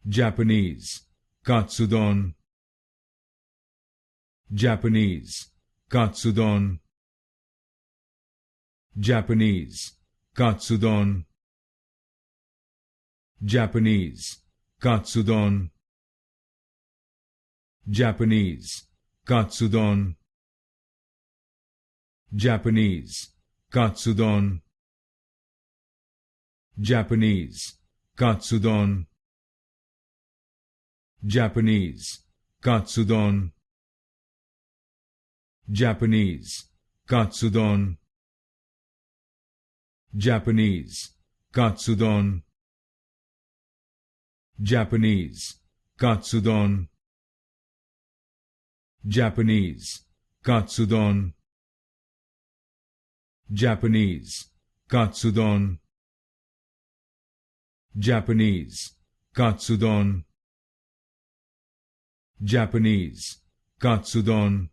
Japanese, Katsudon. Japanese, Katsudon. Japanese, Katsudon. Japanese, Katsudon. Japanese, Katsudon. Japanese, Katsudon. Japanese, Katsudon. Japanese, Katsudon. Japanese, Katsudon. Japanese, Katsudon. Japanese, Katsudon. Japanese, Katsudon. Japanese, Katsudon. Japanese, Katsudon. Japanese, Katsudon.